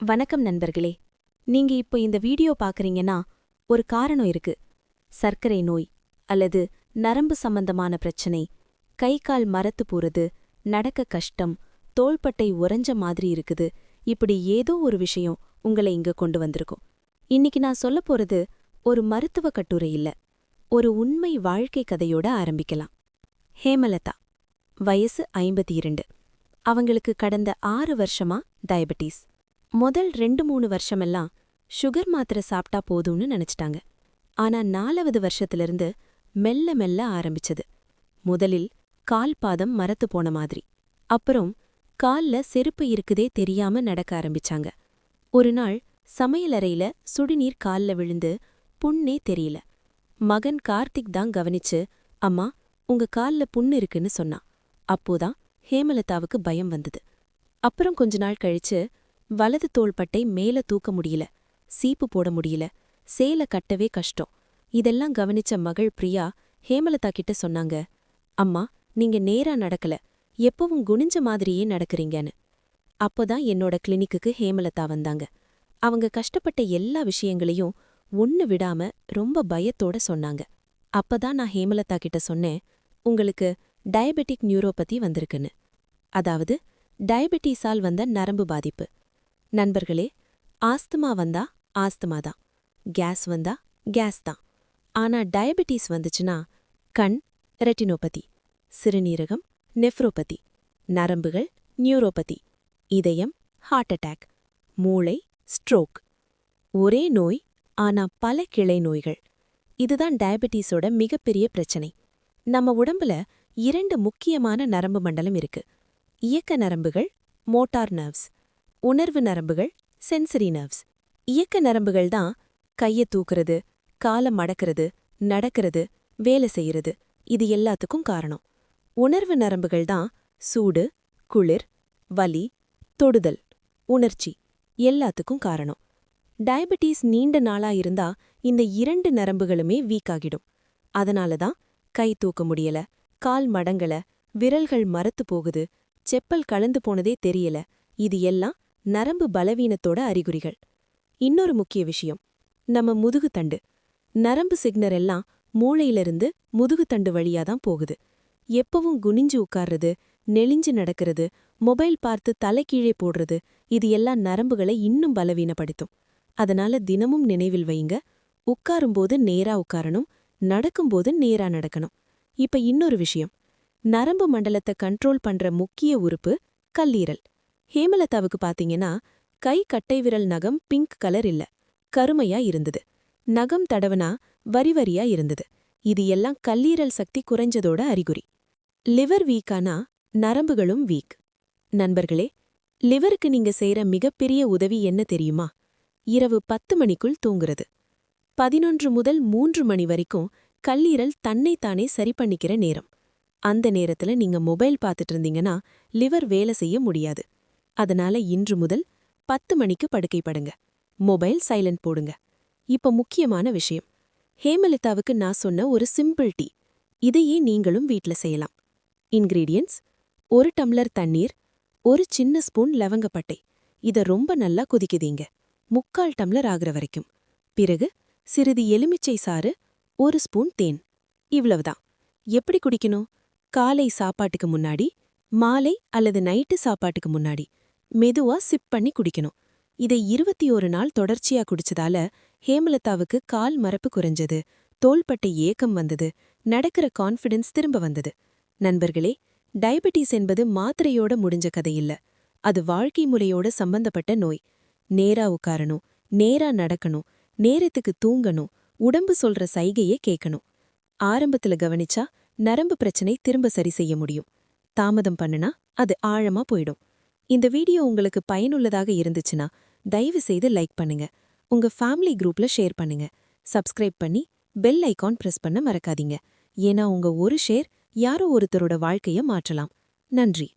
வணக்கம் நண்பர்களே. நீங்க இப்போ இந்த வீடியோ பார்க்கறீங்கன்னா ஒரு காரணம் இருக்கு. சர்க்கரை நோய் அல்லது நரம்பு சம்பந்தமான பிரச்சனை, கை கால் மரத்து போறது, நடக்க கஷ்டம், தோள்பட்டை உறைஞ்ச மாதிரி இருக்குது. இப்படி ஏதோ ஒரு விஷயம் உங்களை இங்க கொண்டு வந்திருக்கும். இன்னைக்கு நான் சொல்லப் போறது ஒரு மருத்துவ கட்டுரை இல்ல, ஒரு உண்மை வாழ்க்கை கதையோட ஆரம்பிக்கலாம். ஹேமலதா, வயசு 52. அவங்களுக்கு கடந்த 6 வருஷமா டயபெட்டிஸ். முதல் 2-3 வருஷமெல்லாம் சுகர் மாத்திரை சாப்பிட்டா போதும்னு நினைச்சிட்டாங்க. ஆனா 4வது வருஷத்திலிருந்து மெல்ல மெல்ல ஆரம்பிச்சது. முதலில் கால் பாதம் மரத்து போன மாதிரி. அப்புறம் கால்ல செருப்பு இருக்குதே தெரியாம நடக்க ஆரம்பிச்சாங்க. ஒரு நாள் சமையலறையில சுடுநீர் கால்ல விழுந்து புண்ணே தெரியல. மகன் கார்த்திக் தான் கவனிச்சு, அம்மா உங்க கால்ல புண்ணு இருக்குன்னு சொன்னான். அப்போதான் ஹேமலதாவுக்கு பயம் வந்தது. அப்புறம் கொஞ்ச நாள் கழிச்சு வலது தோள்பட்டை மேல தூக்க முடியல, சீப்பு போட முடியல, சேலை கட்டவே கஷ்டம். இதெல்லாம் கவனிச்ச மகள் பிரியா ஹேமலதா கிட்ட சொன்னாங்க, அம்மா நீங்க நேரா நடக்கல, எப்பவும் குனிஞ்ச மாதிரியே நடக்கறீங்கன்னு. அப்போதான் என்னோட கிளினிக்குக்கு ஹேமலதா வந்தாங்க. அவங்க கஷ்டப்பட்ட எல்லா விஷயங்களையும் ஒன்னு விடாம ரொம்ப பயத்தோட சொன்னாங்க. அப்பதான் நான் ஹேமலதா கிட்ட சொன்னேன், உங்களுக்கு டயபெட்டிக் நியூரோபதி வந்திருக்குன்னு. அதாவது டயபெட்டிஸால் வந்த நரம்பு பாதிப்பு. நண்பர்களே, ஆஸ்துமா வந்தா ஆஸ்துமா தான், கேஸ் வந்தா கேஸ் தான். ஆனா டயபெட்டிஸ் வந்துச்சுன்னா கண் ரெட்டினோபதி, சிறுநீரகம் நெஃப்ரோபதி, நரம்புகள் நியூரோபதி, இதயம் ஹார்ட் அட்டாக், மூளை ஸ்ட்ரோக். ஒரே நோய், ஆனா பல கிளை நோய்கள். இதுதான் டயபெட்டிஸோட மிகப்பெரிய பிரச்சனை. நம்ம உடம்புல 2 முக்கியமான நரம்பு மண்டலம் இருக்கு. இயக்க நரம்புகள் மோட்டார் நர்வ்ஸ், உணர்வு நரம்புகள் சென்சரி நர்வ்ஸ். இயக்க நரம்புகள் தான் கைய தூக்குறது, காலை மடக்கிறது, நடக்கிறது, வேலை செய்யறது, இது எல்லாத்துக்கும் காரணம். உணர்வு நரம்புகள் தான் சூடு, குளிர், வலி, தொடுதல், உணர்ச்சி எல்லாத்துக்கும் காரணம். டயபெட்டிஸ் நீண்ட நாளா இருந்தா இந்த 2 நரம்புகளுமே வீக் ஆகிடும். அதனால தான் கை தூக்க முடியல, கால் மடங்கல, விரல்கள் மரத்து போகுது, செப்பல் கலந்து போனதே தெரியல. இது எல்லாம் நரம்பு பலவீனத்தோட அறிகுறிகள். இன்னொரு முக்கிய விஷயம், நம்ம முதுகுத்தண்டு. நரம்பு சிக்னல் எல்லாம் மூளையிலிருந்து முதுகுத்தண்டு வழியாதான் போகுது. எப்பவும் குனிஞ்சு உட்கார்றது, நெளிஞ்சு நடக்கிறது, மொபைல் பார்த்து தலைக்கீழே போடுறது, இது எல்லாம் நரம்புகளை இன்னும் பலவீனப்படுத்தும். அதனால தினமும் நினைவில் வைங்க, உட்காரும்போது நேரா உட்காரணும், நடக்கும்போது நேரா நடக்கணும். இப்ப இன்னொரு விஷயம், நரம்பு மண்டலத்தை கண்ட்ரோல் பண்ற முக்கிய உறுப்பு கல்லீரல். ஹேமலதாவுக்கு பாத்தீங்கன்னா கை கட்டை விரல் நகம் பிங்க் கலர் இல்ல, கருமையா இருந்தது. நகம் தடவனா வரி வரியா இருந்தது. இது எல்லாம் கல்லீரல் சக்தி குறைஞ்சதோட அறிகுறி. லிவர் வீக்கானா நரம்புகளும் வீக். நண்பர்களே, லிவருக்கு நீங்க செய்யற மிகப்பெரிய உதவி என்ன தெரியுமா? இரவு 10 மணிக்குள் தூங்குறது. 11 முதல் 3 மணி வரைக்கும் கல்லீரல் தன்னைத்தானே சரி பண்ணிக்கிற நேரம். அந்த நேரத்துல நீங்க மொபைல் பார்த்துட்டு இருந்தீங்கன்னா லிவர் வேலை செய்ய முடியாது. அதனால இன்று முதல் 10 மணிக்கு படுக்கைப்படுங்க, மொபைல் சைலண்ட் போடுங்க. இப்ப முக்கியமான விஷயம், ஹேமலதாவுக்கு நான் சொன்ன ஒரு சிம்பிள் டீ, இதையே நீங்களும் வீட்ல செய்யலாம். இன்கிரீடியன்ட்ஸ்: 1 டம்ளர் தண்ணீர், 1 சின்ன ஸ்பூன் லவங்கப்பட்டை. இத ரொம்ப நல்லா கொதிக்குதீங்க, 3/4 டம்ளர் ஆகுற வரைக்கும். பிறகு சிறிது எலுமிச்சை சாறு, 1 ஸ்பூன் தேன். இவ்வளவுதான். எப்படி குடிக்கணும்? காலை சாப்பாட்டுக்கு முன்னாடி, மாலை அல்லது நைட்டு சாப்பாட்டுக்கு முன்னாடி மெதுவா சிப் பண்ணி குடிக்கணும். இதை 21 நாள் தொடர்ச்சியா குடிச்சதால ஹேமலதாவுக்கு கால் மரப்பு குறைஞ்சது, தோள்பட்டை ஏக்கம் வந்தது, நடக்கிற கான்ஃபிடன்ஸ் திரும்ப வந்தது. நண்பர்களே, டயபெட்டிஸ் என்பது மாத்திரையோட முடிஞ்ச கதையில்ல, அது வாழ்க்கை முறையோட சம்பந்தப்பட்ட நோய். நேரா உட்காரணும், நேரா நடக்கணும், நேரத்துக்கு தூங்கணும், உடம்பு சொல்ற சைகையே கேட்கணும். ஆரம்பத்துல கவனிச்சா நரம்பு பிரச்சனை திரும்ப சரி செய்ய முடியும். தாமதம் பண்ணுனா அது ஆழமா போயிடும். இந்த வீடியோ உங்களுக்கு பயனுள்ளதாக இருந்துச்சுன்னா தயவு செய்து லைக் பண்ணுங்க, உங்க ஃபேமிலி குரூப்ல ஷேர் பண்ணுங்க, சப்ஸ்கிரைப் பண்ணி பெல் ஐகான் பிரஸ் பண்ண மறக்காதீங்க. ஏன்னா உங்க ஒரு ஷேர் யாரோ ஒருத்தரோட வாழ்க்கைய மாற்றலாம். நன்றி.